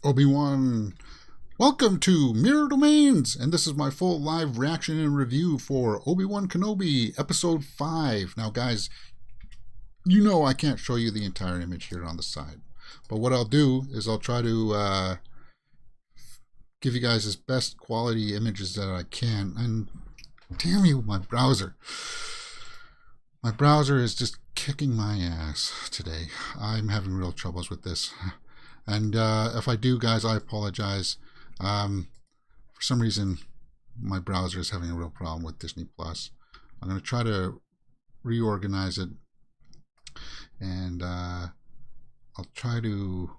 Obi-Wan. Welcome to Mirror Domains, and this is my full live reaction and review for Obi-Wan Kenobi, Episode 5. Now, guys, you know I can't show you the entire image here on the side, but what I'll do is I'll try to give you guys as best quality images that I can. And damn you, my browser. My browser is just kicking my ass today. I'm having real troubles with this. And if I do, guys, I apologize. For some reason, my browser is having a real problem with Disney Plus. I'm going to try to reorganize it, and I'll try to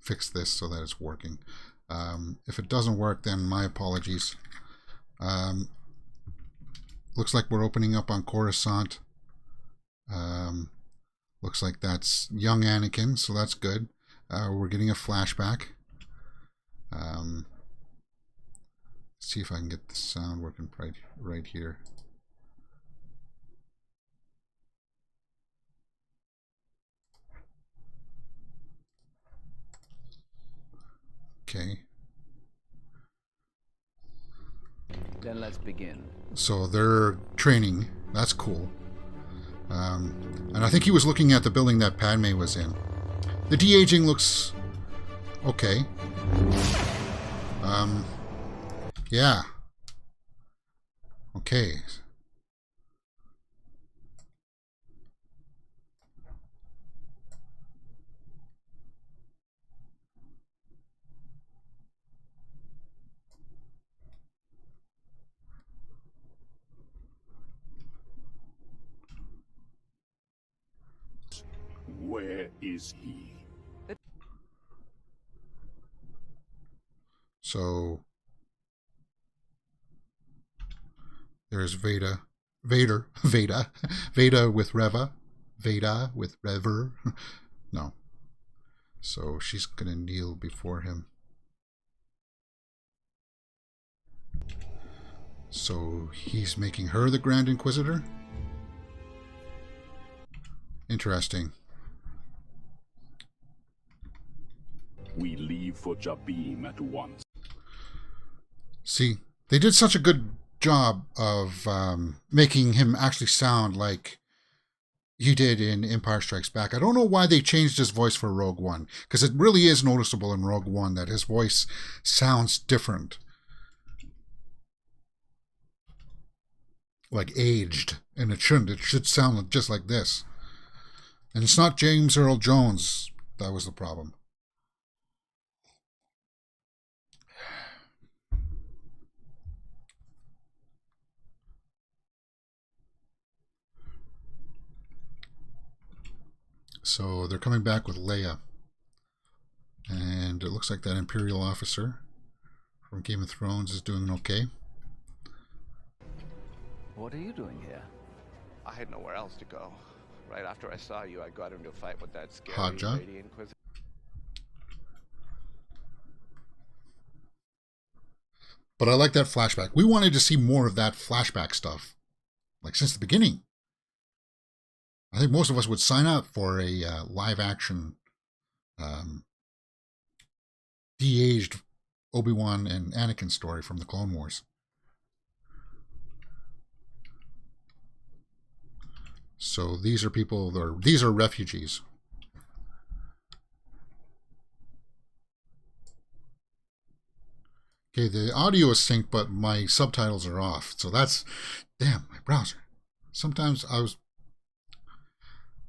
fix this so that it's working. If it doesn't work, then my apologies. Looks like we're opening up on Coruscant. Looks like that's young Anakin, so that's good. We're getting a flashback. Let's see if I can get the sound working right here. Okay. Then let's begin. So they're training. That's cool. And I think he was looking at the building that Padme was in. The de-aging looks okay. Yeah. Okay. Where is he? So there's Veda with Reva, Veda with Rever. No. So she's gonna kneel before him. So he's making her the Grand Inquisitor? Interesting. We leave for Jabim at once. See, they did such a good job of making him actually sound like he did in Empire Strikes Back. I don't know why they changed his voice for Rogue One, because it really is noticeable in Rogue One that his voice sounds different. Like aged, and it shouldn't. It should sound just like this. And it's not James Earl Jones that was the problem. So they're coming back with Leia. And it looks like that Imperial officer from Game of Thrones is doing okay. What are you doing here? I had nowhere else to go. Right after I saw you, I got into a fight with that scary Hadja. lady Inquisitor. But I like that flashback. We wanted to see more of that flashback stuff, like since the beginning. I think most of us would sign up for a live-action, de-aged Obi-Wan and Anakin story from the Clone Wars. So these are people, these are refugees. Okay, the audio is synced, but my subtitles are off. So that's, damn, my browser. Sometimes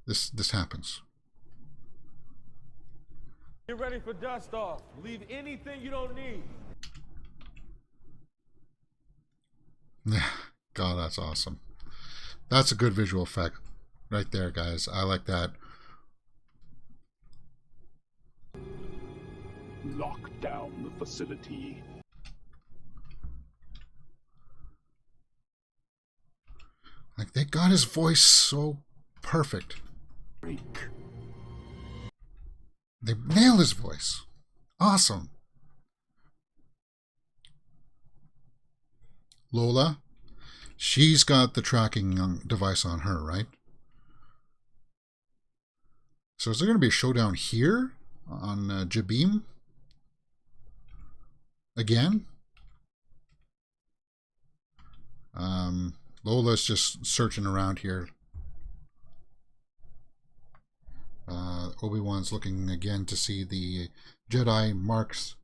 this happens. Get ready for dust off. Leave anything you don't need. God, that's awesome. That's a good visual effect right there, guys. I like that. Lock down the facility. Like, they got his voice so perfect. Break. They nailed his voice. Awesome. Lola, she's got the tracking device on her, right? So is there going to be a showdown here? on Jabim again. Lola's just searching around here. Obi-Wan's looking again to see the Jedi marks.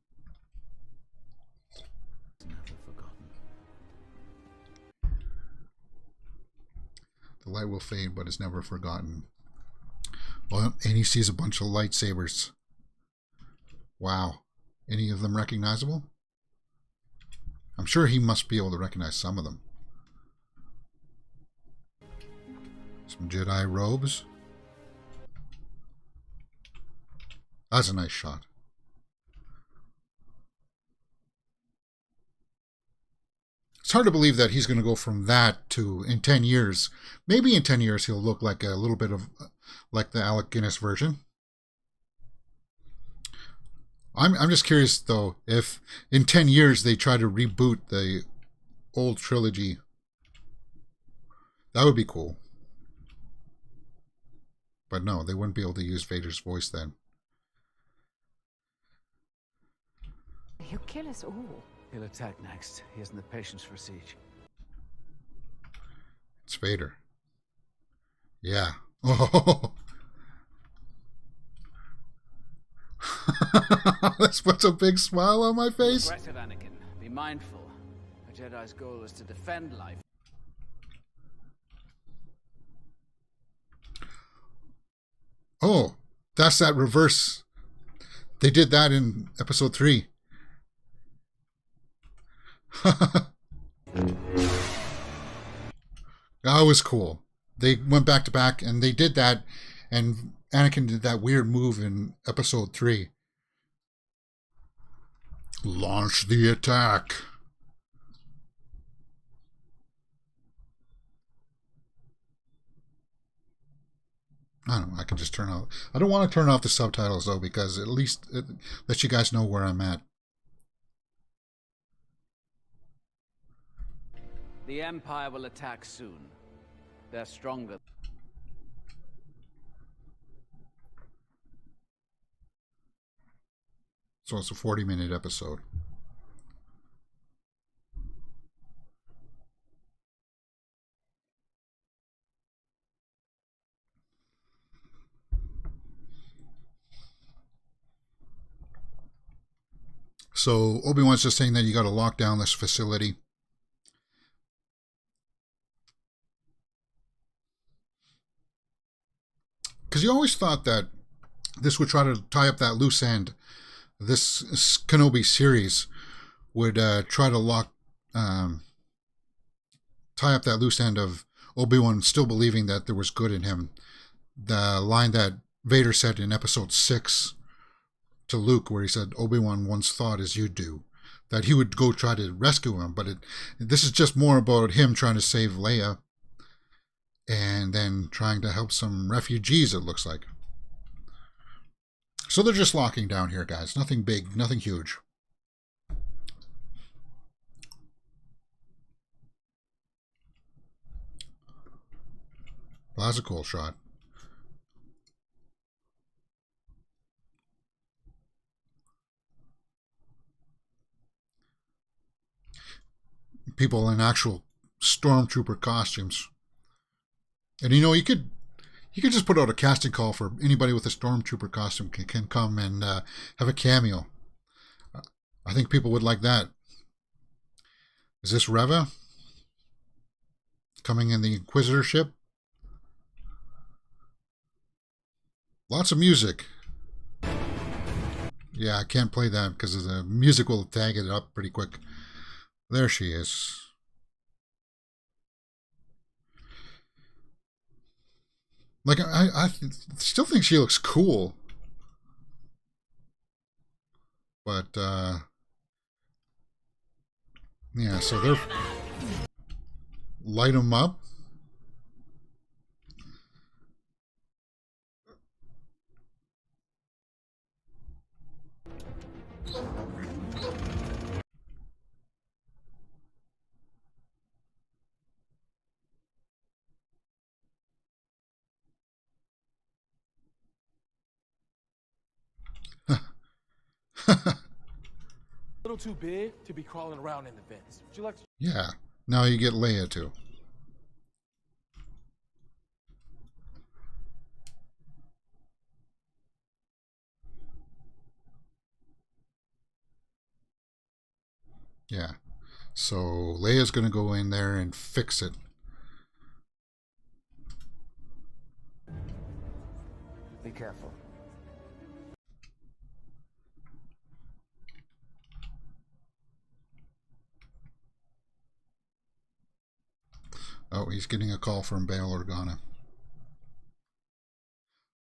Never forgotten. The light will fade, but is never forgotten. Well, and he sees a bunch of lightsabers. Wow. Any of them recognizable? I'm sure he must be able to recognize some of them. Some Jedi robes. That's a nice shot. It's hard to believe that he's going to go from that to, in 10 years, maybe in 10 years he'll look like a little bit of like the Alec Guinness version. I'm just curious though if in 10 years they try to reboot the old trilogy. That would be cool. But no, they wouldn't be able to use Vader's voice then. He'll kill us all. He'll attack next. He hasn't the patience for a siege. It's Vader. Yeah. Oh. This puts a big smile on my face. Aggressive, Anakin. Be mindful. A Jedi's goal is to defend life. Oh, that's that reverse. They did that in episode 3. That was cool. They went back to back and they did that, and Anakin did that weird move in episode 3. Launch the attack. I don't know. I can just turn off. I don't want to turn off the subtitles though, because at least it lets you guys know where I'm at. The Empire will attack soon. They're stronger. So it's a 40-minute episode. So Obi-Wan's just saying that you got to lock down this facility. Because you always thought that this would try to tie up that loose end. This Kenobi series would try to tie up that loose end of Obi-Wan still believing that there was good in him. The line that Vader said in episode 6 to Luke, where he said, Obi-Wan once thought as you do, that he would go try to rescue him. But this is just more about him trying to save Leia and then trying to help some refugees, it looks like. So they're just locking down here, guys. Nothing big, nothing huge. Well, that's a cool shot. People in actual stormtrooper costumes. And you know, you could just put out a casting call for anybody with a stormtrooper costume can come and have a cameo. I think people would like that. Is this Reva coming in the Inquisitor ship? Lots of music. Yeah, I can't play that because the music will tag it up pretty quick. There she is. Like, I still think she looks cool. But, yeah, so they're... Light them up. little too big to be crawling around in the vents. Would you like to? Yeah. Now you get Leia too. Yeah. So Leia's going to go in there and fix it. Be careful. Oh, he's getting a call from Bail Organa.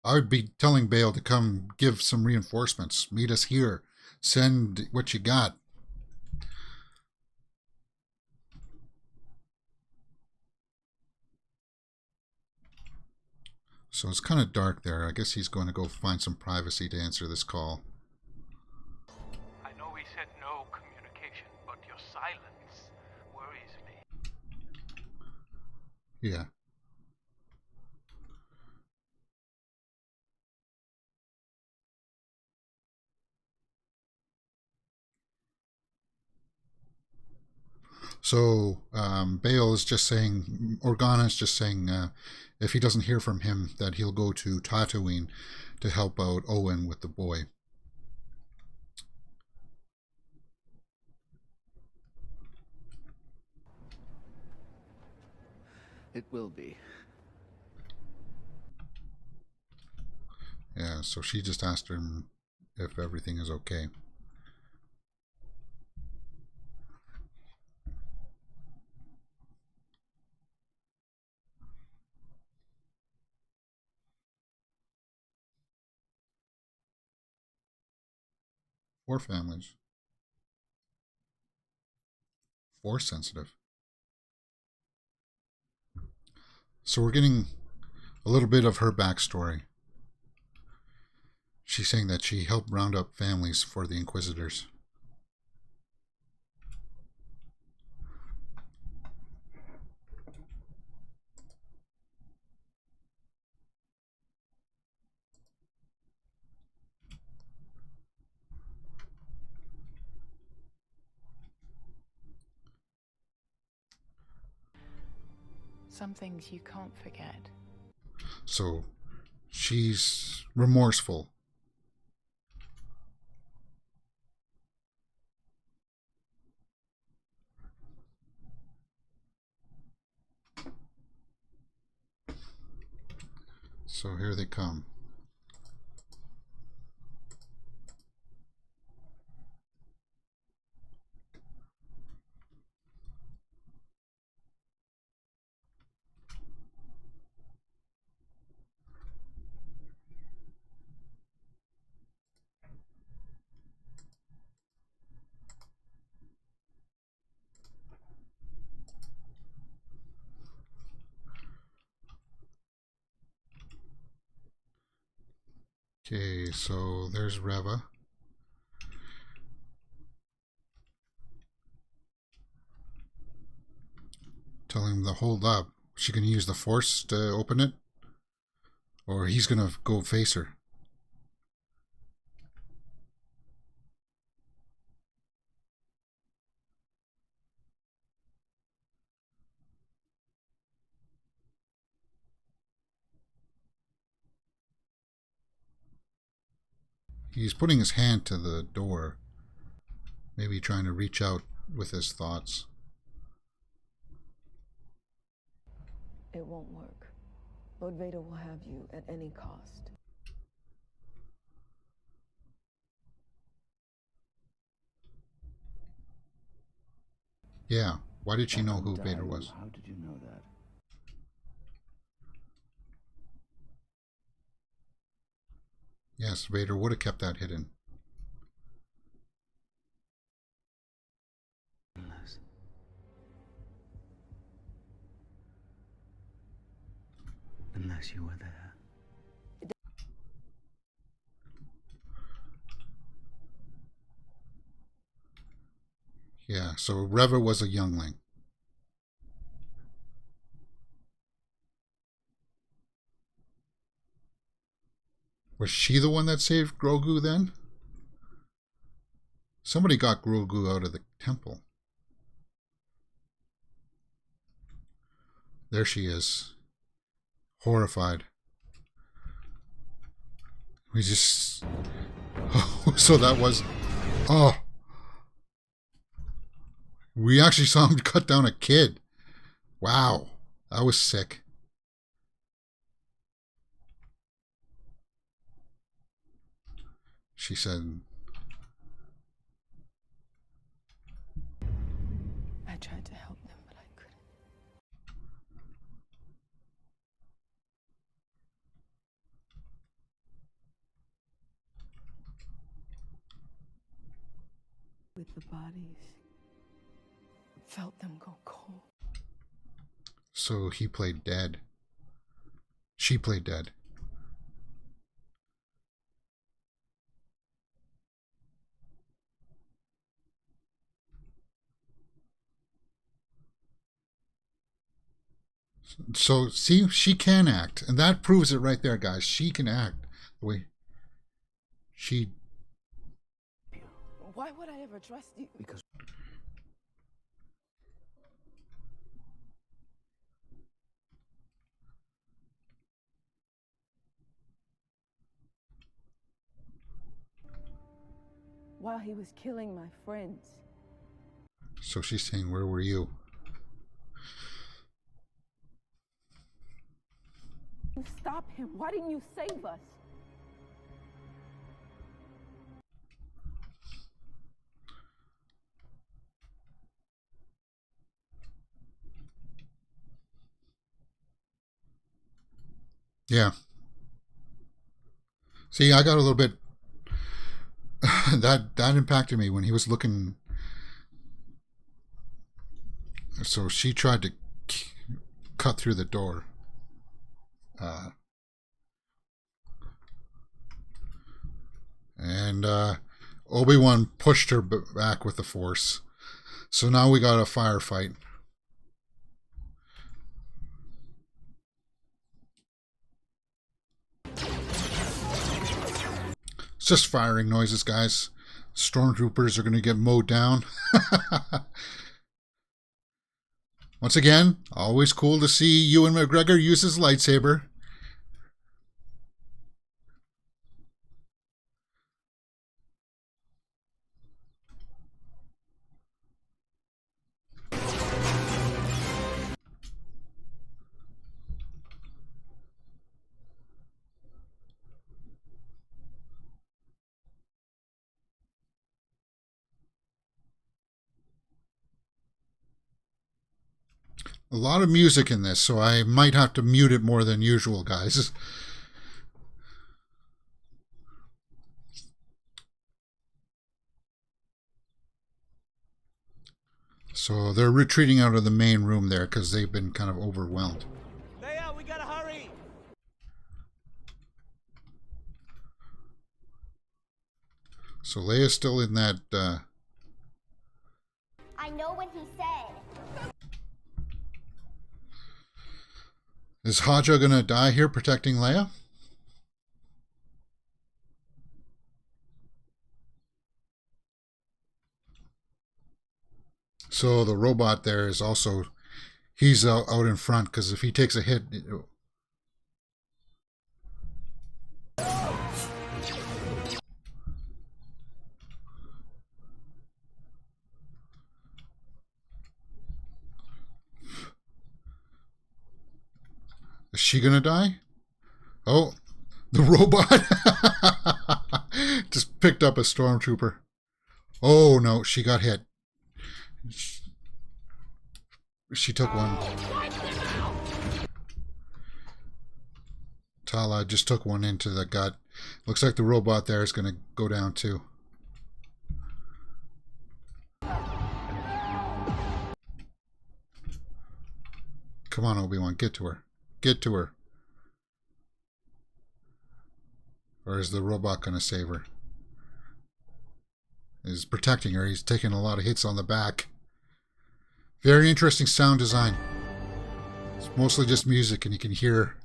I would be telling Bail to come give some reinforcements. Meet us here. Send what you got. So it's kind of dark there. I guess he's going to go find some privacy to answer this call. I know we said no communication, but your silence worries me. Yeah. So Bale is just saying, Organa is just saying, if he doesn't hear from him, that he'll go to Tatooine to help out Owen with the boy. It will be. Yeah, so she just asked him if everything is okay. Force families. Force sensitive. So we're getting a little bit of her backstory. She's saying that she helped round up families for the Inquisitors. Some things you can't forget. So she's remorseful. So here they come. Okay, so there's Reva. Telling him to hold up. She can use the Force to open it? Or he's gonna go face her. He's putting his hand to the door. Maybe trying to reach out with his thoughts. It won't work. Lord Vader will have you at any cost. Yeah, why did she know who Vader was? How did you know that? Yes, Vader would have kept that hidden. Unless you were there. Yeah, so Reva was a youngling. Was she the one that saved Grogu then? Somebody got Grogu out of the temple. There she is. Horrified. We just... Oh, so that was... Oh. We actually saw him cut down a kid. Wow. That was sick. She said... I tried to help them, but I couldn't. With the bodies, felt them go cold. So he played dead. She played dead. So, see, she can act. And that proves it right there, guys. She can act. The way she... Why would I ever trust you? Because While he was killing my friends. So she's saying, where were you? Stop him. Why didn't you save us? Yeah. See, I got a little bit... that impacted me when he was looking... So she tried to cut through the door. And Obi-Wan pushed her back with the Force. So now we got a firefight. It's just firing noises, guys. Stormtroopers are going to get mowed down. Once again, always cool to see Ewan McGregor use his lightsaber. A lot of music in this, so I might have to mute it more than usual, guys. So they're retreating out of the main room there because they've been kind of overwhelmed. Leia, we gotta hurry! So Leia's still in that... I know what he said. Is Haja going to die here protecting Leia? So the robot there is also... He's out in front because if he takes a hit... Is she gonna die? Oh, the robot just picked up a stormtrooper. Oh no, she got hit. She took one. Tala just took one into the gut. Looks like the robot there is gonna go down too. Come on, Obi-Wan, get to her. Get to her. Or is the robot going to save her? He's protecting her. He's taking a lot of hits on the back. Very interesting sound design. It's mostly just music and you can hear.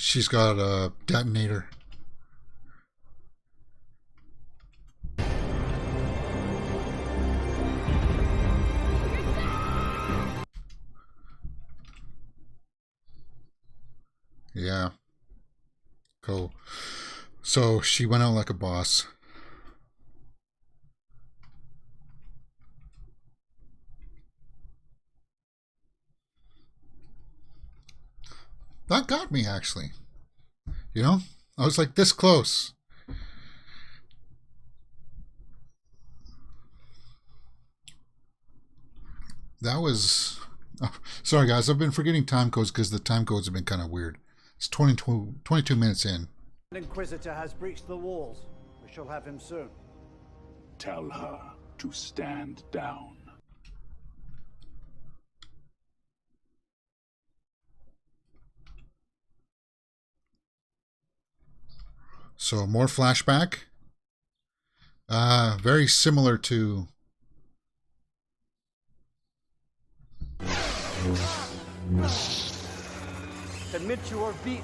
She's got a detonator. Yeah. Cool. So she went out like a boss. That got me, actually. You know? I was like this close. That was... Oh, sorry, guys. I've been forgetting time codes because the time codes have been kind of weird. It's 22 minutes in. The Inquisitor has breached the walls. We shall have him soon. Tell her to stand down. So more flashback. Very similar to... Admit you are beaten.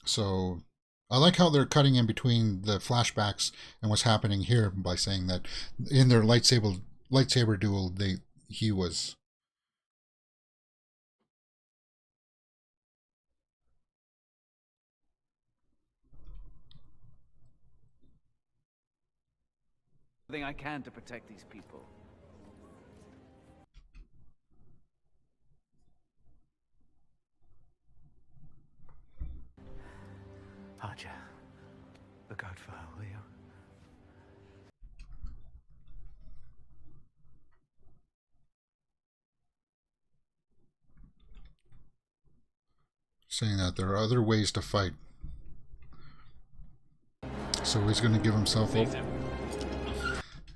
So I like how they're cutting in between the flashbacks and what's happening here by saying that in their lightsaber duel, he was... Everything I can to protect these people. Archer, look out for her, will you? saying that there are other ways to fight. So he's going to give himself up.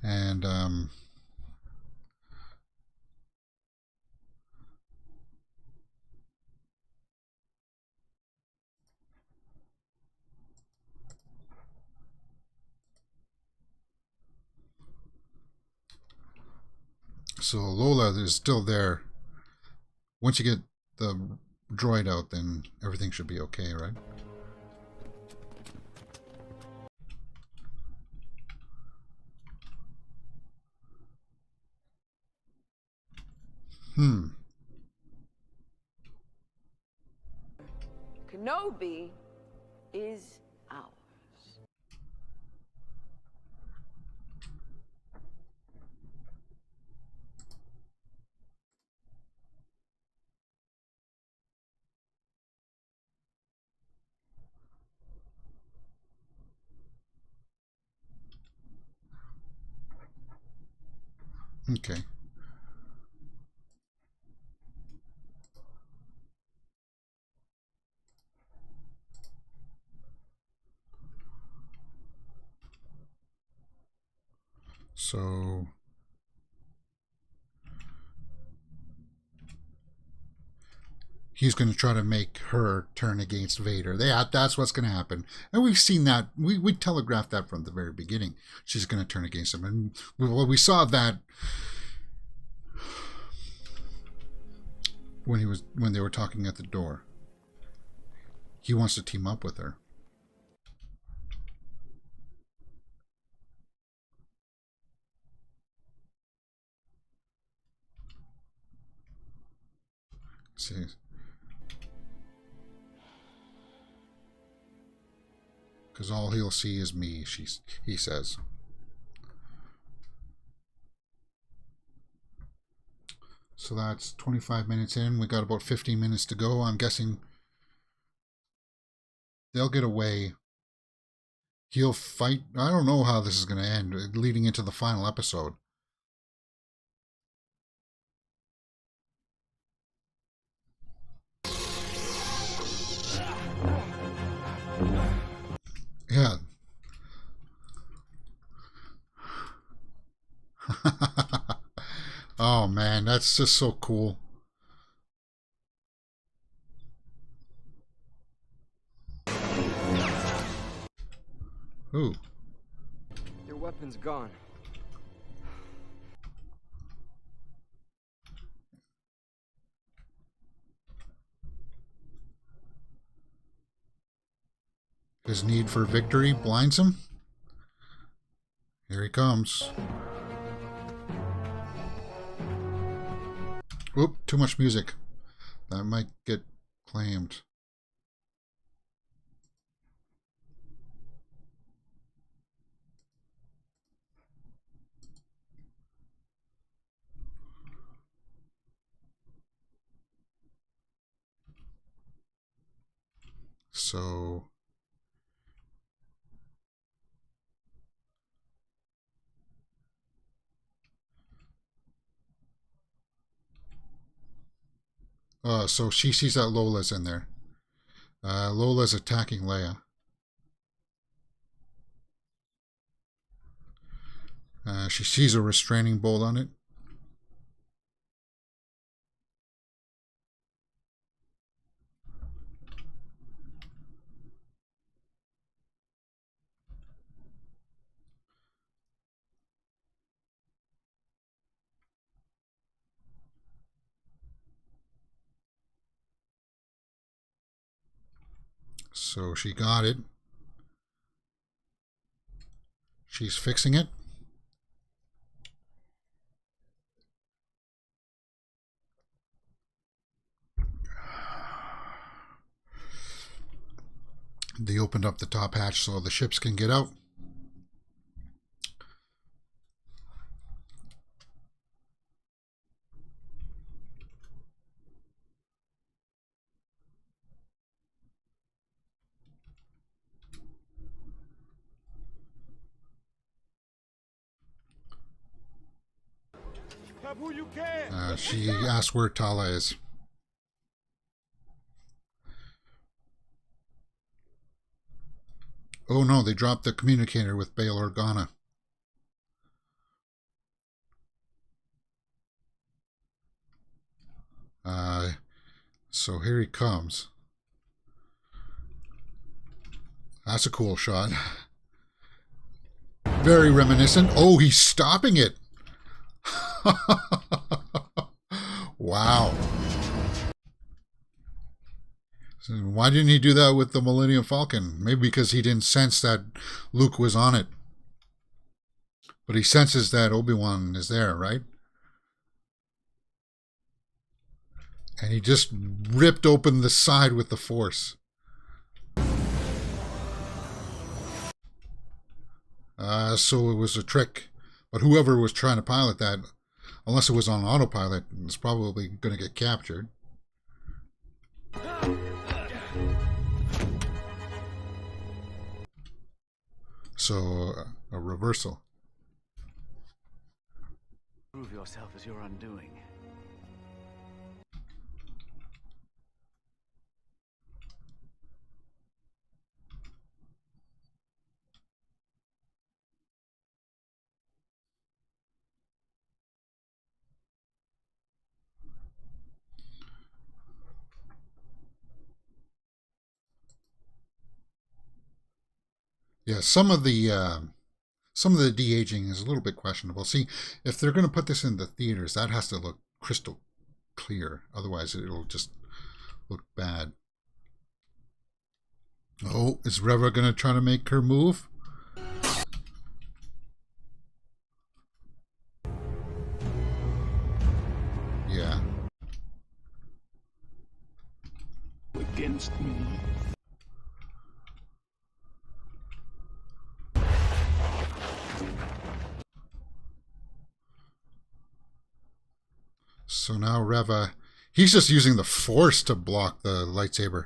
And so Lola is still there. Once you get the droid out, then everything should be okay, right? Kenobi is ours. Okay. So he's going to try to make her turn against Vader. That's what's going to happen. And we've seen that. We telegraphed that from the very beginning. She's going to turn against him. And we saw that when they were talking at the door. He wants to team up with her. See. Because all he'll see is me, he says. So that's 25 minutes in. We got about 15 minutes to go. I'm guessing they'll get away. He'll fight. I don't know how this is going to end, leading into the final episode. Yeah. Oh man, that's just so cool. Ooh. weapon's gone. His need for victory blinds him. Here he comes. Oop, too much music. That might get claimed. So so she sees that Lola's in there. Lola's attacking Leia. She sees a restraining bolt on it. So she got it. She's fixing it. They opened up the top hatch so the ships can get out. Have who you can. She asked where Tala is. Oh no, they dropped the communicator with Bail Organa. So here he comes. That's a cool shot. Very reminiscent. Oh, he's stopping it. Wow. So why didn't he do that with the Millennium Falcon? Maybe because he didn't sense that Luke was on it. But he senses that Obi-Wan is there, right? And he just ripped open the side with the Force. So it was a trick. But whoever was trying to pilot that, unless it was on autopilot, is probably going to get captured. So, a reversal. Prove yourself as your undoing. Yeah, some of the de-aging is a little bit questionable. See, if they're going to put this in the theaters, that has to look crystal clear. Otherwise, it'll just look bad. Oh, is Reva going to try to make her move? Yeah. Against me. So now Reva, he's just using the Force to block the lightsaber,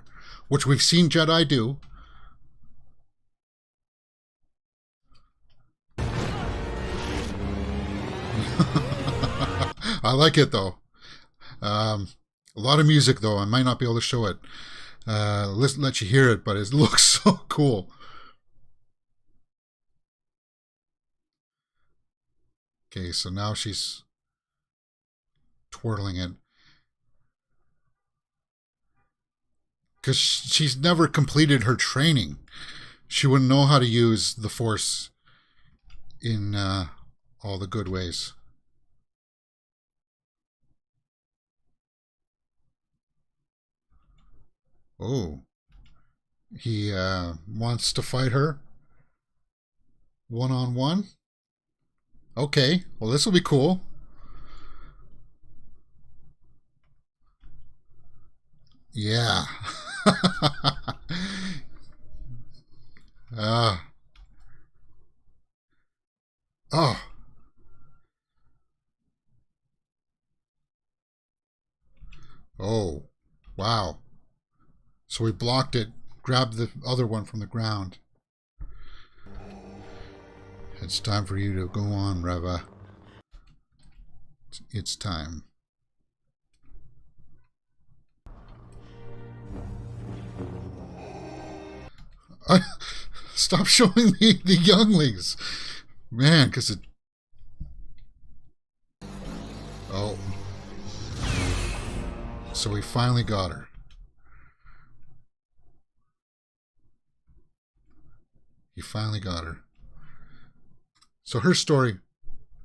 which we've seen Jedi do. I like it though. A lot of music though. I might not be able to show it. Let you hear it, but it looks so cool. Okay, so now she's twirling it. Because she's never completed her training. She wouldn't know how to use the Force in all the good ways. Oh, he wants to fight her one-on-one. Okay, well, this will be cool. Yeah. Oh. Oh. Wow. So he blocked it, grabbed the other one from the ground. It's time for you to go on, Reva. It's time. Stop showing me the younglings. Man, because it... Oh. So we finally got her. He finally got her. So her story...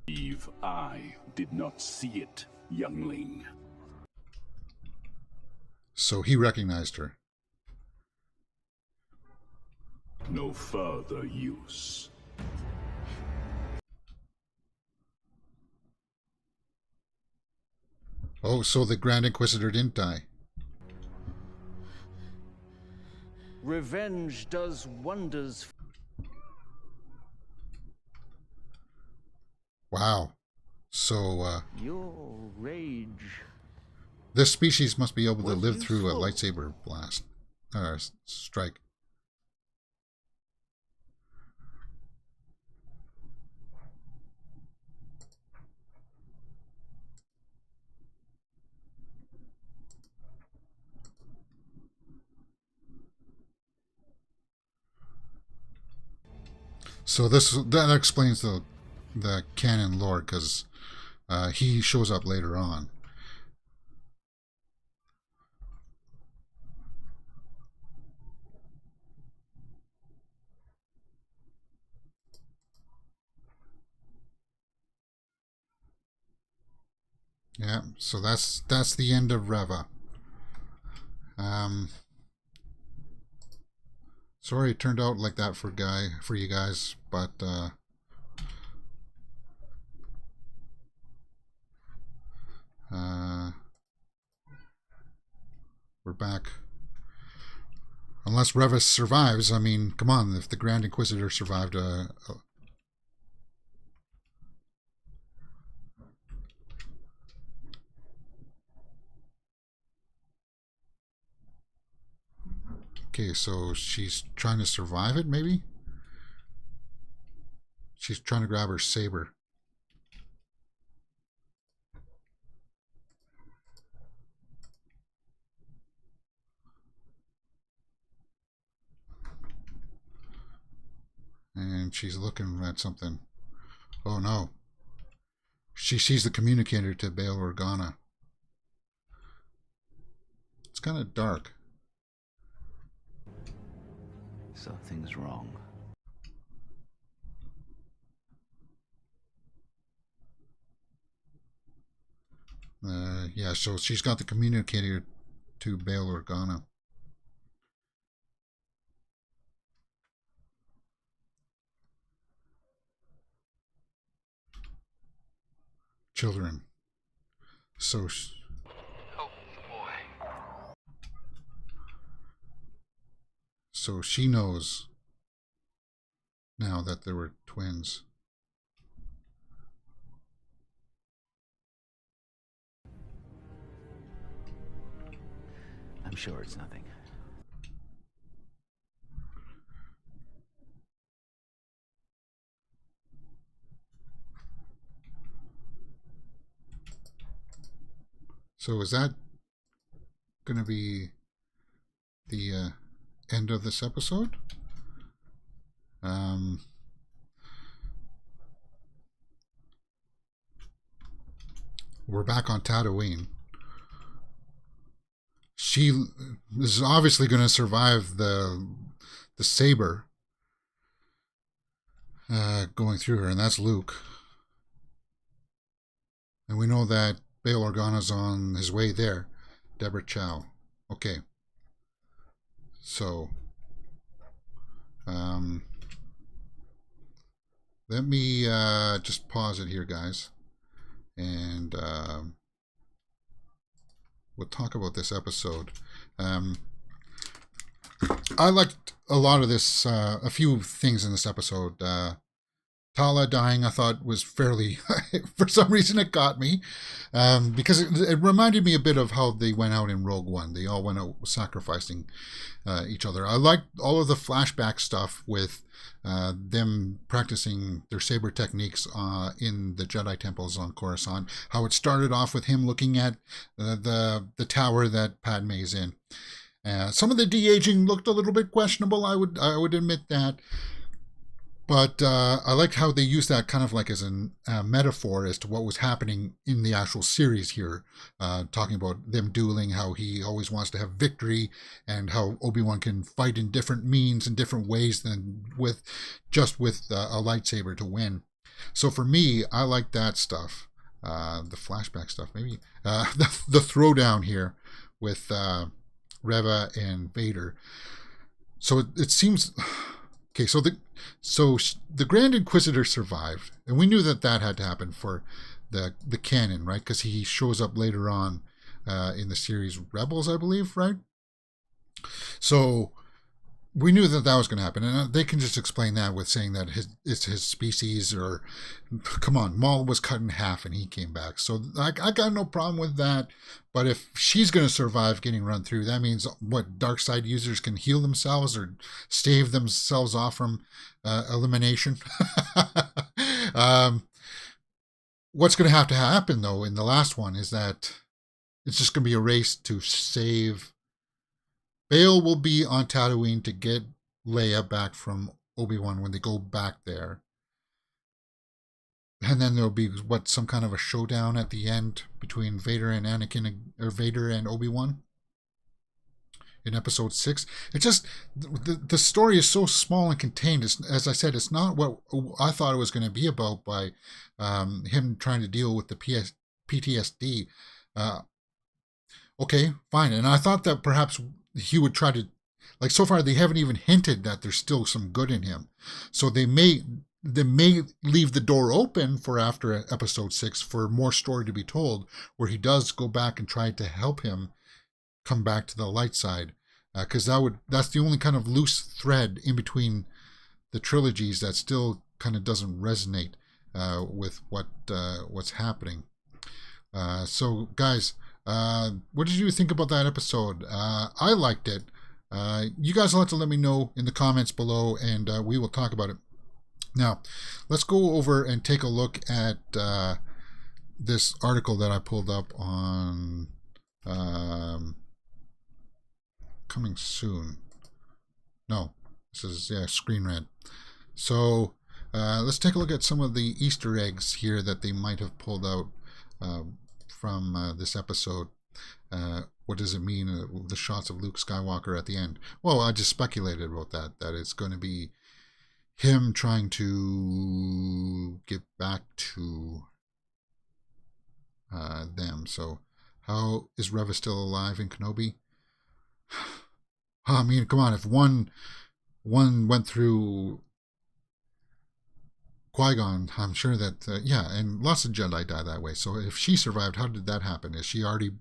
Eve, I did not see it, youngling. So he recognized her. No further use. Oh, so the Grand Inquisitor didn't die. Revenge does wonders. Wow. So, Your rage. this species must be able to live through a lightsaber blast. Strike. So that explains the canon lore, because he shows up later on. Yeah, so that's the end of Reva. Sorry it turned out like that for you guys, but we're back. Unless Reva survives, I mean, come on, if the Grand Inquisitor survived Okay, so she's trying to survive it, maybe? She's trying to grab her saber. And she's looking at something. Oh no. She sees the communicator to Bail Organa. It's kind of dark. Something's wrong. Yeah, so she's got the communicator to Bail Organa. Children. So... Help the boy. So she knows now that there were twins. I'm sure it's nothing. So is that going to be the end of this episode? We're back on Tatooine. She is obviously going to survive the saber. going through her, and that's Luke. And we know that Bail Organa's on his way there. Deborah Chow. Okay. So, let me just pause it here, guys. And we'll talk about this episode. I liked a lot of this, a few things in this episode. Tala dying, I thought, was fairly, for some reason it got me, because it reminded me a bit of how they went out in Rogue One. They all went out sacrificing each other. I liked all of the flashback stuff with them practicing their saber techniques in the Jedi temples on Coruscant. How it started off with him looking at the tower that Padme's in. Some of the de-aging looked a little bit questionable, I would admit that. But I liked how they used that kind of like as a metaphor as to what was happening in the actual series here. Talking about them dueling, how he always wants to have victory, and how Obi-Wan can fight in different means and different ways than with a lightsaber to win. So for me, I like that stuff. The flashback stuff, maybe. The throwdown here with Reva and Vader. So it seems... Okay, so the Grand Inquisitor survived, and we knew that had to happen for the canon, right? Because he shows up later on in the series Rebels, I believe, right? So we knew that was going to happen, and they can just explain that with saying that it's his species, or come on, Maul was cut in half and he came back. So I got no problem with that. But if she's going to survive getting run through, that means what, dark side users can heal themselves or stave themselves off from elimination. What's going to happen though in the last one is that it's just going to be a race to save. Bail will be on Tatooine to get Leia back from Obi-Wan when they go back there. And then there'll be, some kind of a showdown at the end between Vader and Vader and Obi-Wan in episode 6. It just, the story is so small and contained. As I said, it's not what I thought it was going to be about by him trying to deal with the PTSD. Okay, fine. And I thought that perhaps he would try to, like, so far they haven't even hinted that there's still some good in him. So they may leave the door open for after episode 6 for more story to be told, where he does go back and try to help him come back to the light side, because that's the only kind of loose thread in between the trilogies that still kind of doesn't resonate with what's happening. So guys, what did you think about that episode? I liked it. You guys will have to let me know in the comments below, and we will talk about it. Now, let's go over and take a look at this article that I pulled up on coming soon. No, this is Screen Rant. So let's take a look at some of the Easter eggs here that they might have pulled out from this episode. What does it mean, the shots of Luke Skywalker at the end? Well, I just speculated about that it's going to be him trying to get back to them. So how is Reva still alive in Kenobi? I mean, come on, if one went through Qui-Gon, I'm sure that and lots of Jedi die that way. So if she survived, how did that happen? Is she already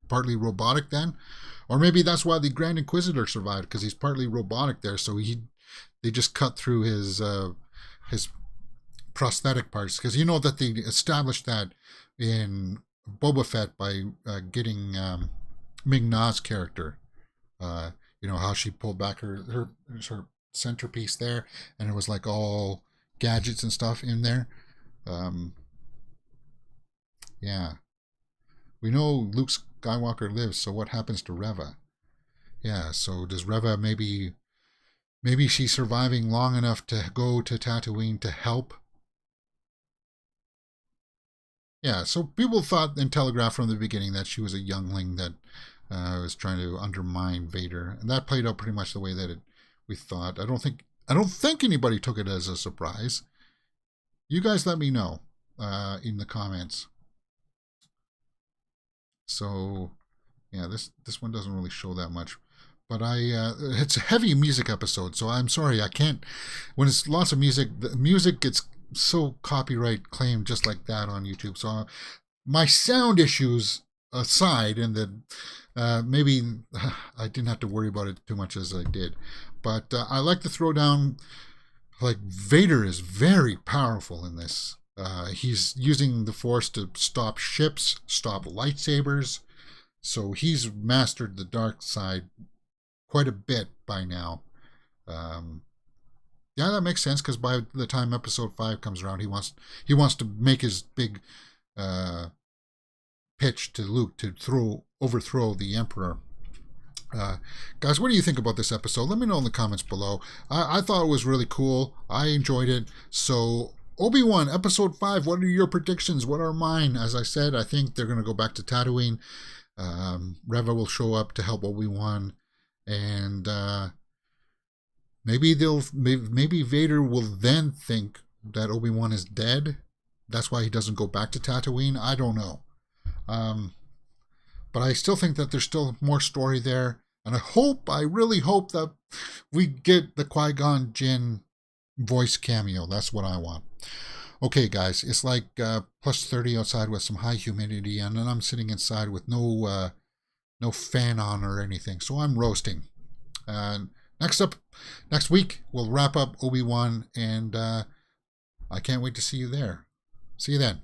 partly robotic then? Or maybe that's why the Grand Inquisitor survived, because he's partly robotic there, so they just cut through his prosthetic parts, because you know that they established that in Boba Fett by getting Ming-Na's character. You know how she pulled back her centerpiece there, and it was like all gadgets and stuff in there. Yeah, we know Luke Skywalker lives, so what happens to Reva? Yeah, so does Reva maybe she's surviving long enough to go to Tatooine to help? Yeah, so people thought and telegraphed from the beginning that she was a youngling that was trying to undermine Vader, and that played out pretty much the way that we thought. I don't think anybody took it as a surprise. You guys let me know in the comments. So, yeah, this one doesn't really show that much. But it's a heavy music episode, so I'm sorry, I can't. When it's lots of music, the music gets so copyright claimed just like that on YouTube. So my sound issues aside, and that maybe I didn't have to worry about it too much as I did. But I like to throw down, like, Vader is very powerful in this. He's using the Force to stop ships, stop lightsabers. So he's mastered the dark side quite a bit by now. Yeah, that makes sense, because by the time episode 5 comes around, he wants to make his big pitch to Luke to overthrow the Emperor. Guys, what do you think about this episode? Let me know in the comments below. I thought it was really cool. I enjoyed it. So, Obi-Wan, episode 5, what are your predictions? What are mine? As I said, I think they're going to go back to Tatooine. Reva will show up to help Obi-Wan. And maybe Vader will then think that Obi-Wan is dead. That's why he doesn't go back to Tatooine. I don't know. But I still think that there's still more story there. And I really hope that we get the Qui-Gon Jinn voice cameo. That's what I want. Okay, guys, it's like plus 30 outside with some high humidity, and then I'm sitting inside with no fan on or anything, so I'm roasting. Next week, we'll wrap up Obi-Wan, and I can't wait to see you there. See you then.